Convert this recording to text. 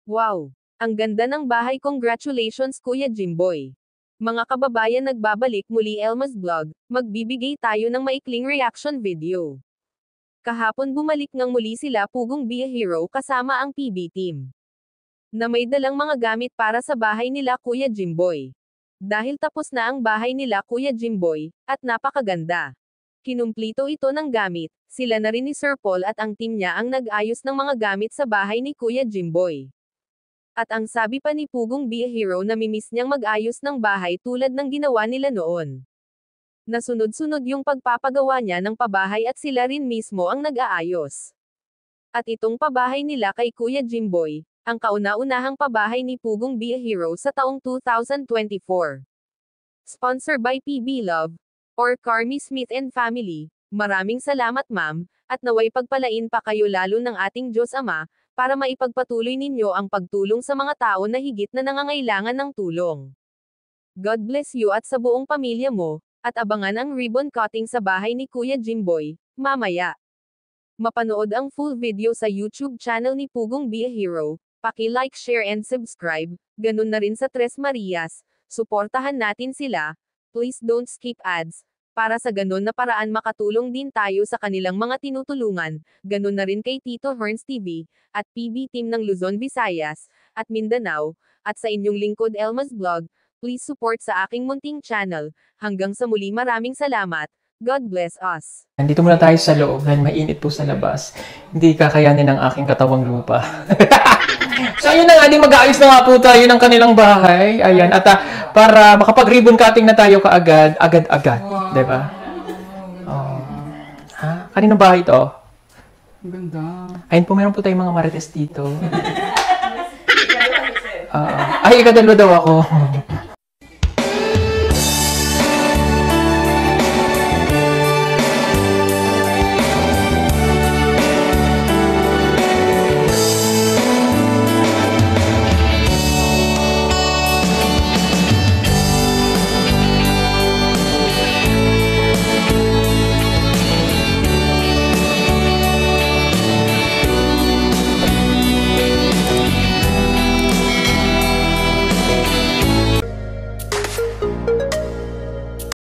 Wow! Ang ganda ng bahay, congratulations Kuya Jimboy! Mga kababayan, nagbabalik muli Elma's Vlog, magbibigay tayo ng maikling reaction video. Kahapon bumalik ngang muli sila Pugong Be a Hero kasama ang PB team, na may dalang mga gamit para sa bahay nila Kuya Jimboy. Dahil tapos na ang bahay nila Kuya Jimboy, at napakaganda. Kinumplito ito ng gamit, sila na rin ni Sir Paul at ang team niya ang nag-ayos ng mga gamit sa bahay ni Kuya Jimboy. At ang sabi pa ni Pugong Be a Hero, namimiss niyang mag-ayos ng bahay tulad ng ginawa nila noon. Nasunod-sunod yung pagpapagawa niya ng pabahay at sila rin mismo ang nag-aayos. At itong pabahay nila kay Kuya Jimboy, ang kauna-unahang pabahay ni Pugong Be a Hero sa taong 2024. Sponsor by PB Love, or Carmi Smith and Family. Maraming salamat ma'am, at naway pagpalain pa kayo lalo ng ating Diyos Ama, para maipagpatuloy ninyo ang pagtulong sa mga tao na higit na nangangailangan ng tulong. God bless you at sa buong pamilya mo, at abangan ang ribbon cutting sa bahay ni Kuya Jimboy, mamaya. Mapanood ang full video sa YouTube channel ni Pugong Be a Hero, paki-like, share and subscribe, ganun na rin sa Tres Marias, suportahan natin sila, please don't skip ads. Para sa ganun na paraan makatulong din tayo sa kanilang mga tinutulungan, ganun na rin kay Tito Herns TV, at PB Team ng Luzon, Visayas, at Mindanao, at sa inyong lingkod Elma's Vlog, please support sa aking munting channel. Hanggang sa muli, maraming salamat. God bless us. Nandito muna tayo sa loob dahil mainit po sa labas. Hindi kakayanin ng aking katawang lupa. So ayun na nga, mag-aayos na nga po tayo ng kanilang bahay. Ayan, at para makapag-ribbon cutting na tayo kaagad, agad-agad. Wow. Diba? Oh. Ha? Kaninong bahay ito? Ang ganda. Ayun po, meron po tayong mga marites dito. Ay, ikadalo daw ako.